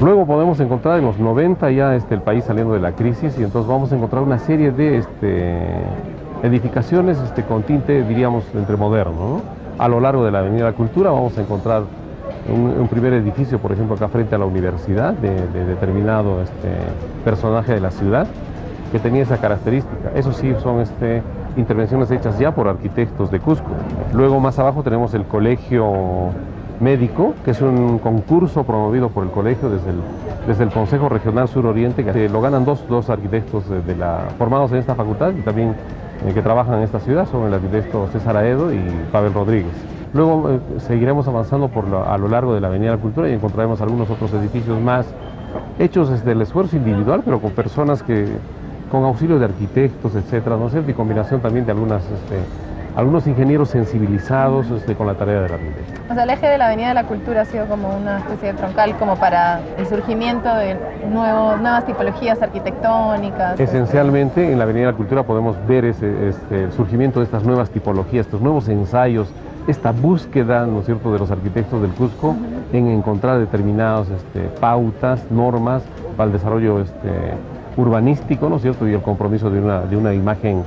Luego podemos encontrar en los 90 ya el país saliendo de la crisis, y entonces vamos a encontrar una serie de edificaciones con tinte, diríamos, entre moderno, ¿no? A lo largo de la Avenida de la Cultura vamos a encontrar un primer edificio, por ejemplo, acá frente a la universidad, de determinado personaje de la ciudad, que tenía esa característica. Eso sí, son intervenciones hechas ya por arquitectos de Cusco. Luego más abajo tenemos el Colegio Médico, que es un concurso promovido por el colegio desde el Consejo Regional Sur-Oriente, que lo ganan dos arquitectos formados en esta facultad y también que trabajan en esta ciudad, son el arquitecto César Aedo y Pavel Rodríguez. Luego seguiremos avanzando a lo largo de la Avenida de la Cultura y encontraremos algunos otros edificios más hechos desde el esfuerzo individual, pero con personas con auxilio de arquitectos, etcétera, ¿no es cierto? Y combinación también de algunos ingenieros sensibilizados con la tarea de la arquitectura. O sea, el eje de la Avenida de la Cultura ha sido como una especie de troncal como para el surgimiento de nuevas tipologías arquitectónicas. Esencialmente, en la Avenida de la Cultura podemos ver el surgimiento de estas nuevas tipologías, estos nuevos ensayos, esta búsqueda, ¿no es cierto?, de los arquitectos del Cusco en encontrar determinadas pautas, normas para el desarrollo urbanístico, ¿no es cierto?, y el compromiso de una imagen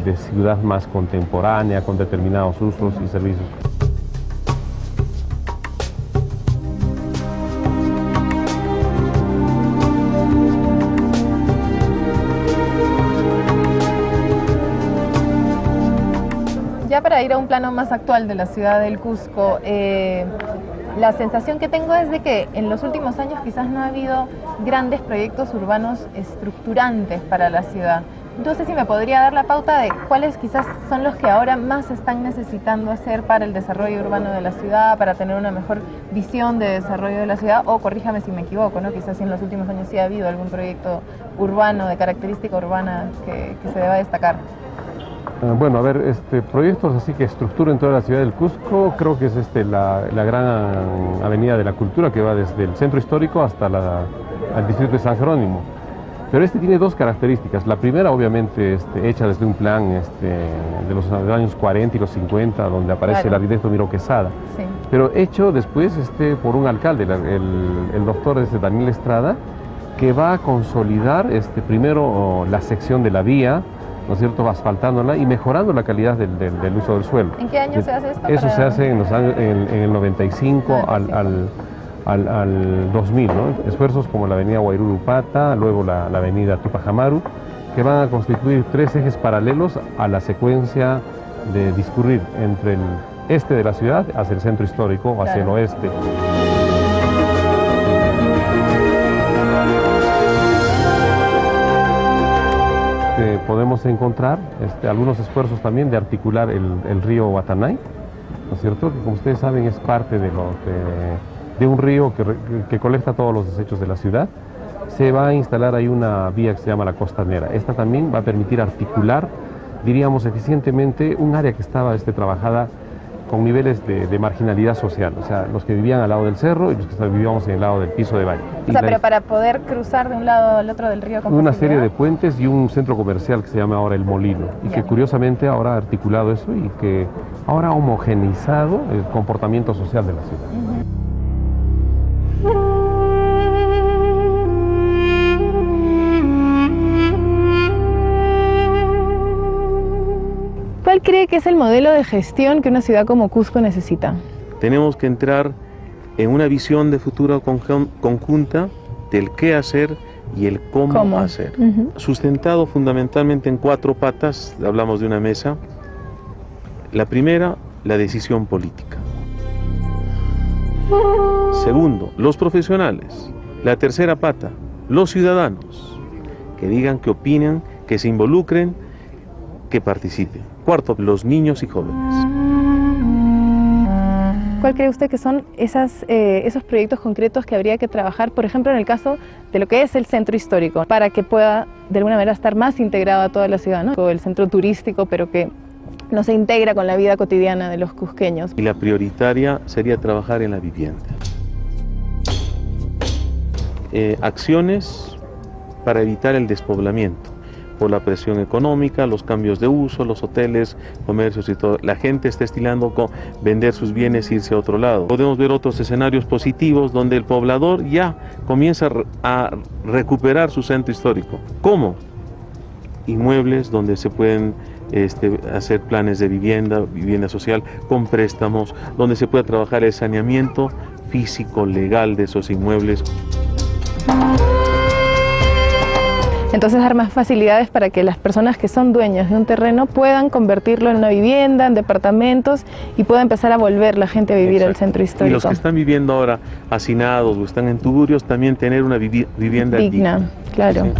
de ciudad más contemporánea, con determinados usos y servicios. Ya para ir a un plano más actual de la ciudad del Cusco, la sensación que tengo es de que en los últimos años quizás no ha habido grandes proyectos urbanos estructurantes para la ciudad. No sé si me podría dar la pauta de cuáles quizás son los que ahora más están necesitando hacer para el desarrollo urbano de la ciudad, para tener una mejor visión de desarrollo de la ciudad, o corríjame si me equivoco, ¿no? Quizás en los últimos años sí ha habido algún proyecto urbano, de característica urbana, que se deba destacar. Bueno, a ver, proyectos así que estructuren toda la ciudad del Cusco, creo que es la gran Avenida de la Cultura, que va desde el centro histórico hasta el distrito de San Jerónimo. Pero tiene dos características. La primera, obviamente, hecha desde un plan de los años 40 y los 50, donde aparece el arquitecto Miro Quesada. Sí. Pero hecho después por un alcalde, el doctor Daniel Estrada, que va a consolidar primero la sección de la vía, ¿no es cierto?, asfaltándola y mejorando la calidad del uso del suelo. ¿En qué año se hace esto? Eso se hace en el 95 al 2000, ¿no? Esfuerzos como la avenida Huayruru-Upata, luego la avenida Tupac Amaru, que van a constituir tres ejes paralelos a la secuencia de discurrir entre el este de la ciudad hacia el centro histórico o hacia el oeste. Podemos encontrar algunos esfuerzos también de articular el río Guatanay, ¿no es cierto?, que como ustedes saben es parte de un río que colecta todos los desechos de la ciudad. Se va a instalar ahí una vía que se llama la Costanera. Esta también va a permitir articular, diríamos, eficientemente un área que estaba trabajada con niveles de marginalidad social, o sea, los que vivían al lado del cerro y los que vivíamos en el lado del piso de valle. O sea, pero para poder cruzar de un lado al otro del río con una serie de puentes y un centro comercial que se llama ahora El Molino, y que curiosamente ahora ha articulado eso y que ahora ha homogeneizado el comportamiento social de la ciudad. ¿Cuál cree que es el modelo de gestión que una ciudad como Cusco necesita? Tenemos que entrar en una visión de futuro conjunta del qué hacer y el cómo hacer. Sustentado fundamentalmente en cuatro patas, hablamos de una mesa. La primera, la decisión política. Segundo, los profesionales. La tercera pata, los ciudadanos, que digan, que opinen, que se involucren, que participen. Cuarto, los niños y jóvenes. ¿Cuál cree usted que son esos proyectos concretos que habría que trabajar, por ejemplo, en el caso de lo que es el centro histórico, para que pueda de alguna manera estar más integrado a toda la ciudad, ¿no? El centro turístico, pero que no se integra con la vida cotidiana de los cusqueños? Y la prioritaria sería trabajar en la vivienda. Acciones para evitar el despoblamiento. por la presión económica, los cambios de uso, los hoteles, comercios y todo. La gente está estilando con vender sus bienes e irse a otro lado. Podemos ver otros escenarios positivos donde el poblador ya comienza a recuperar su centro histórico. ¿Cómo? Inmuebles donde se pueden hacer planes de vivienda social con préstamos, donde se pueda trabajar el saneamiento físico, legal de esos inmuebles. Entonces dar más facilidades para que las personas que son dueños de un terreno puedan convertirlo en una vivienda, en departamentos y pueda empezar a volver la gente a vivir Exacto. al centro histórico. Y los que están viviendo ahora hacinados o están en tugurios también tener una vivienda digna. Claro. Sí.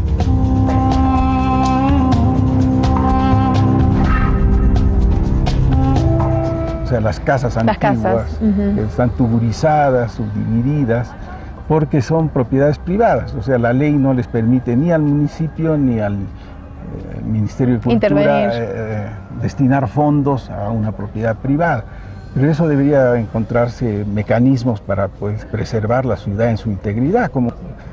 O sea, las casas antiguas están tugurizadas, subdivididas, porque son propiedades privadas. O sea, la ley no les permite ni al municipio ni al Ministerio de Cultura destinar fondos a una propiedad privada. Pero eso debería encontrarse mecanismos para pues, preservar la ciudad en su integridad. Como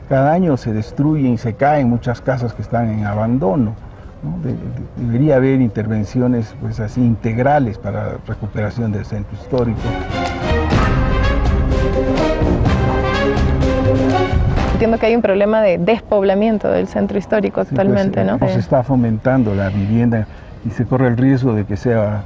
cada año se destruyen y se caen muchas casas que están en abandono, ¿no? Debería haber intervenciones pues, así integrales para la recuperación del centro histórico. Entiendo que hay un problema de despoblamiento del centro histórico actualmente, pues, ¿no? Se está fomentando la vivienda y se corre el riesgo de que sea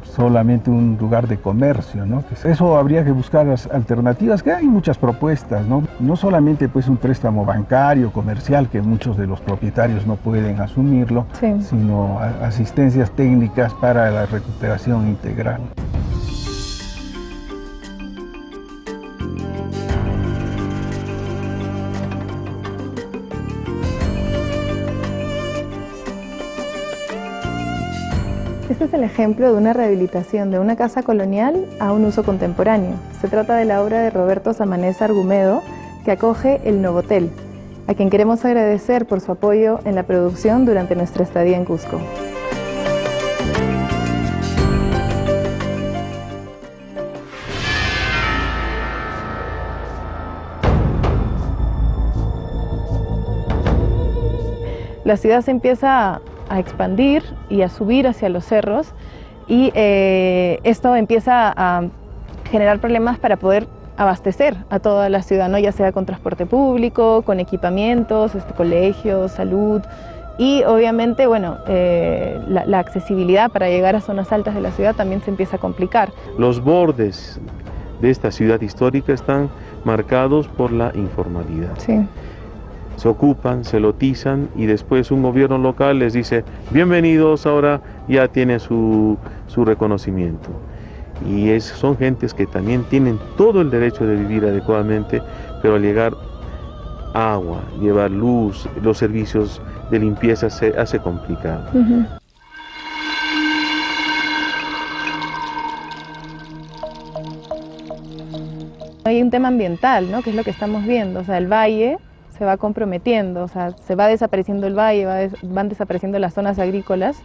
solamente un lugar de comercio, ¿no? Eso habría que buscar las alternativas, que hay muchas propuestas, ¿no? No solamente pues un préstamo bancario, comercial, que muchos de los propietarios no pueden asumirlo, sino asistencias técnicas para la recuperación integral. Este es el ejemplo de una rehabilitación de una casa colonial a un uso contemporáneo. Se trata de la obra de Roberto Samanesa Argumedo, que acoge el Novotel, a quien queremos agradecer por su apoyo en la producción durante nuestra estadía en Cusco. La ciudad se empieza a expandir y a subir hacia los cerros y esto empieza a generar problemas para poder abastecer a toda la ciudad, ¿no? Ya sea con transporte público, con equipamientos, colegios, salud y obviamente bueno, la accesibilidad para llegar a zonas altas de la ciudad también se empieza a complicar. Los bordes de esta ciudad histórica están marcados por la informalidad. Sí. Se ocupan, se lotizan y después un gobierno local les dice bienvenidos, ahora ya tiene su reconocimiento. Y son gentes que también tienen todo el derecho de vivir adecuadamente, pero al llegar agua, llevar luz, los servicios de limpieza se hace complicado. Hay un tema ambiental, ¿no? Que es lo que estamos viendo, o sea, el valle se va comprometiendo, o sea, se va desapareciendo el valle, van desapareciendo las zonas agrícolas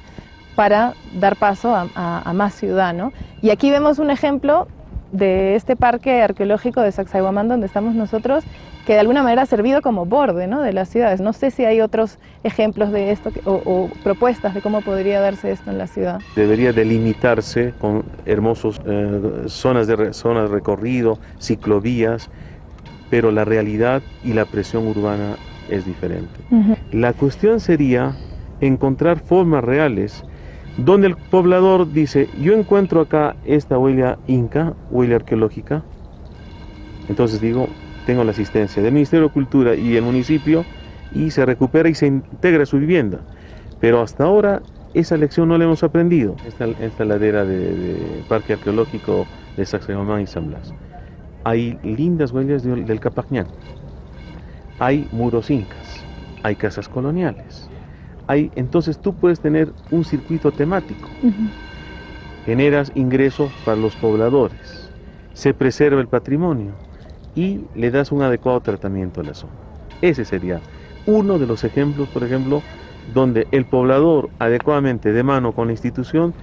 para dar paso a más ciudad, ¿no? Y aquí vemos un ejemplo de este parque arqueológico de Sacsayhuamán donde estamos nosotros, que de alguna manera ha servido como borde, ¿no? De las ciudades. No sé si hay otros ejemplos de esto o propuestas de cómo podría darse esto en la ciudad. Debería delimitarse con hermosos zonas de recorrido, ciclovías, pero la realidad y la presión urbana es diferente. La cuestión sería encontrar formas reales donde el poblador dice, yo encuentro acá esta huella inca, huella arqueológica, entonces digo, tengo la asistencia del Ministerio de Cultura y el municipio y se recupera y se integra a su vivienda. Pero hasta ahora esa lección no la hemos aprendido. Esta ladera de Parque Arqueológico de Sacsayhuamán y San Blas. Hay lindas huellas del Capajñán, hay muros incas, hay casas coloniales, entonces tú puedes tener un circuito temático, generas ingresos para los pobladores, se preserva el patrimonio y le das un adecuado tratamiento a la zona. Ese sería uno de los ejemplos, por ejemplo, donde el poblador adecuadamente de mano con la institución,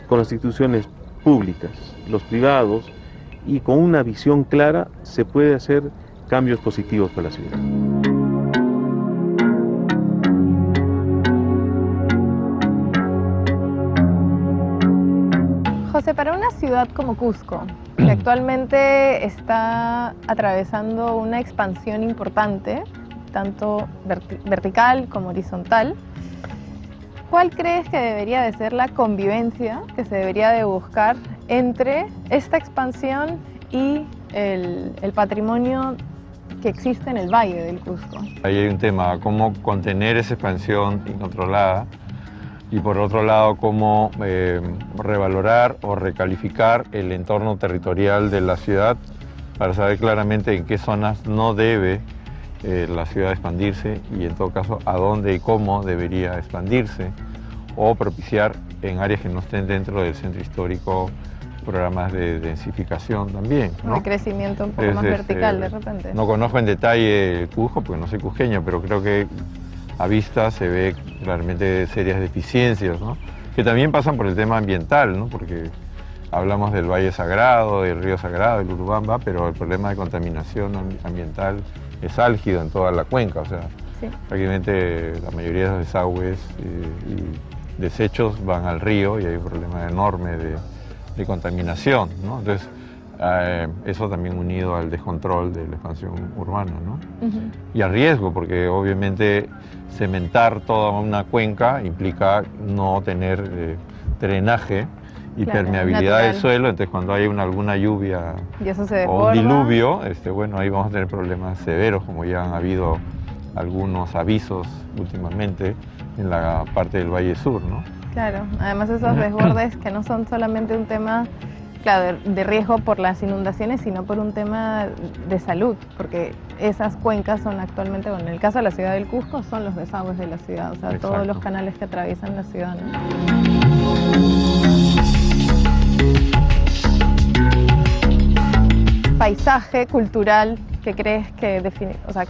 con las instituciones públicas, los privados, y con una visión clara se puede hacer cambios positivos para la ciudad. José, para una ciudad como Cusco, que actualmente está atravesando una expansión importante, tanto vertical como horizontal, ¿cuál crees que debería de ser la convivencia que se debería de buscar entre esta expansión y el patrimonio que existe en el Valle del Cusco? Ahí hay un tema, cómo contener esa expansión incontrolada y por otro lado cómo revalorar o recalificar el entorno territorial de la ciudad para saber claramente en qué zonas no debe la ciudad expandirse y en todo caso a dónde y cómo debería expandirse o propiciar en áreas que no estén dentro del centro histórico programas de densificación también, ¿no? De crecimiento un poco más vertical de repente. No conozco en detalle el Cusco porque no soy cusqueño, pero creo que a vista se ve claramente serias deficiencias, ¿no? Que también pasan por el tema ambiental, ¿no? Porque hablamos del Valle Sagrado, del Río Sagrado, del Urubamba, pero el problema de contaminación ambiental es álgido en toda la cuenca, o sea, sí, prácticamente la mayoría de los desagües y desechos van al río y hay un problema enorme de contaminación, ¿no? Entonces, eso también unido al descontrol de la expansión urbana, ¿no? Y al riesgo, porque obviamente cementar toda una cuenca implica no tener drenaje y permeabilidad del suelo, entonces cuando hay alguna lluvia o un diluvio, bueno, ahí vamos a tener problemas severos, como ya han habido algunos avisos últimamente en la parte del Valle Sur, ¿no? Claro, además esos desbordes que no son solamente un tema, claro, de riesgo por las inundaciones, sino por un tema de salud, porque esas cuencas son actualmente, bueno, en el caso de la ciudad del Cusco, son los desagües de la ciudad, o sea, exacto, todos los canales que atraviesan la ciudad, ¿no? Paisaje cultural que crees que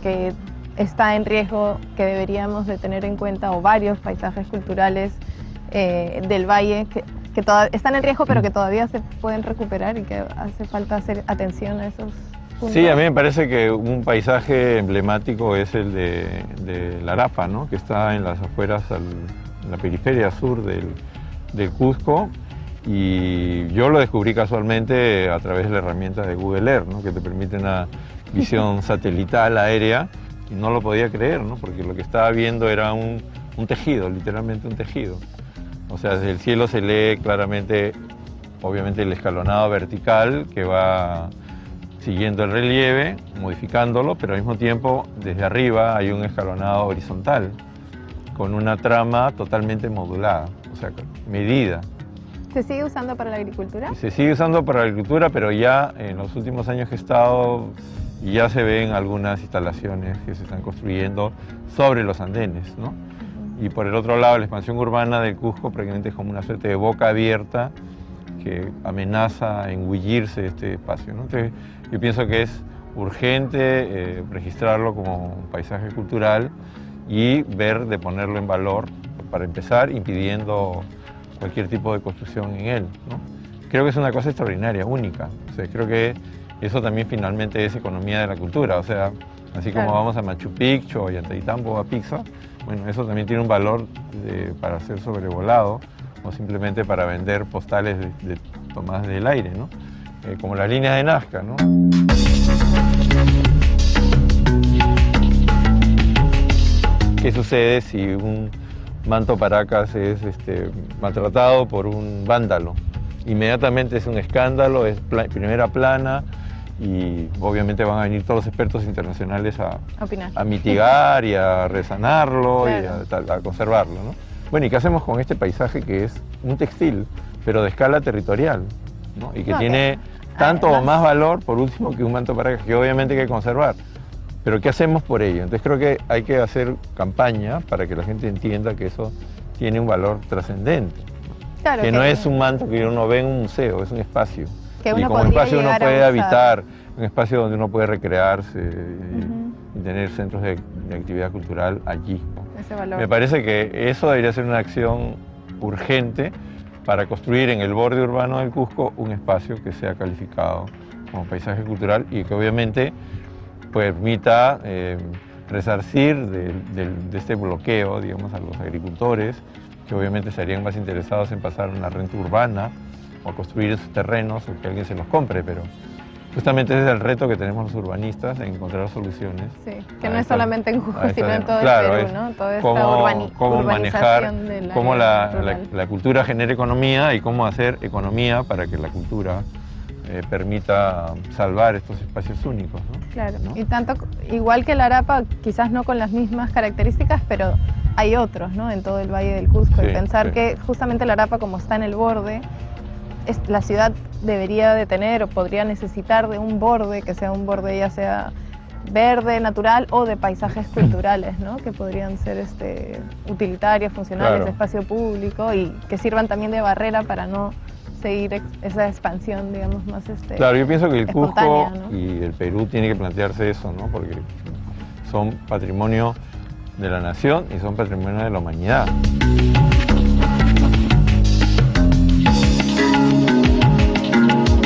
que está en riesgo, que deberíamos de tener en cuenta, o varios paisajes culturales del valle que están en riesgo pero que todavía se pueden recuperar y que hace falta hacer atención a esos puntos. Sí, a mí me parece que un paisaje emblemático es el de Larapa, ¿no? Que está en las afueras, en la periferia sur del Cusco. Y yo lo descubrí casualmente a través de la herramienta de Google Earth, ¿no? Que te permite una visión satelital aérea y no lo podía creer, ¿no? Porque lo que estaba viendo era un tejido, literalmente un tejido. O sea, desde el cielo se lee claramente, obviamente, el escalonado vertical que va siguiendo el relieve, modificándolo, pero al mismo tiempo desde arriba hay un escalonado horizontal con una trama totalmente modulada, o sea, medida. ¿Se sigue usando para la agricultura? Se sigue usando para la agricultura, pero ya en los últimos años que he estado, ya se ven algunas instalaciones que se están construyendo sobre los andenes, ¿no? Y por el otro lado, la expansión urbana del Cusco prácticamente es como una suerte de boca abierta que amenaza engullirse este espacio, ¿no? Entonces, yo pienso que es urgente registrarlo como un paisaje cultural y ver de ponerlo en valor, para empezar, impidiendo cualquier tipo de construcción en él, ¿no? Creo que es una cosa extraordinaria, única. O sea, creo que eso también finalmente es economía de la cultura. O sea, así como vamos a Machu Picchu o a Ollantaytambo o a Pizza, bueno, eso también tiene un valor para ser sobrevolado o simplemente para vender postales de tomadas del aire, ¿no? Como las líneas de Nazca, ¿no? ¿Qué sucede si un manto Paracas es maltratado por un vándalo? Inmediatamente es un escándalo, es primera plana y obviamente van a venir todos los expertos internacionales a mitigar y a resanarlo, claro, y a conservarlo, ¿no? Bueno, ¿y qué hacemos con este paisaje que es un textil, pero de escala territorial, ¿no? Y que tiene tanto o más valor, por último, que un manto Paracas, que obviamente hay que conservar? Pero ¿qué hacemos por ello? Entonces creo que hay que hacer campaña para que la gente entienda que eso tiene un valor trascendente. Claro, que no es un manto que uno ve en un museo, es un espacio. Que uno y como espacio uno puede habitar, un espacio donde uno puede recrearse y tener centros de actividad cultural allí, ¿no? Ese valor. Me parece que eso debería ser una acción urgente para construir en el borde urbano del Cusco un espacio que sea calificado como paisaje cultural y que obviamente permita resarcir de este bloqueo, digamos, a los agricultores, que obviamente estarían más interesados en pasar una renta urbana o a construir esos terrenos o que alguien se los compre, pero justamente ese es el reto que tenemos los urbanistas, en encontrar soluciones. Sí, que no es solamente en Cusco, sino en todo claro, el Perú, ¿no? Toda esta cómo manejar, del cómo área la cultura genera economía y cómo hacer economía para que la cultura permita salvar estos espacios únicos, ¿no? Claro, ¿no? Y tanto, igual que el Arapa, quizás no con las mismas características, pero hay otros, ¿no? En todo el Valle del Cusco. Sí, y pensar sí. que justamente el Arapa, como está en el borde, la ciudad debería de tener o podría necesitar de un borde, que sea un borde ya sea verde, natural o de paisajes culturales, ¿no? Que podrían ser utilitarios, funcionales, Claro. de espacio público y que sirvan también de barrera para no seguir esa expansión, digamos, más Claro, yo pienso que el Cusco espontánea, ¿no? y el Perú tiene que plantearse eso, ¿no? Porque son patrimonio de la nación y son patrimonio de la humanidad.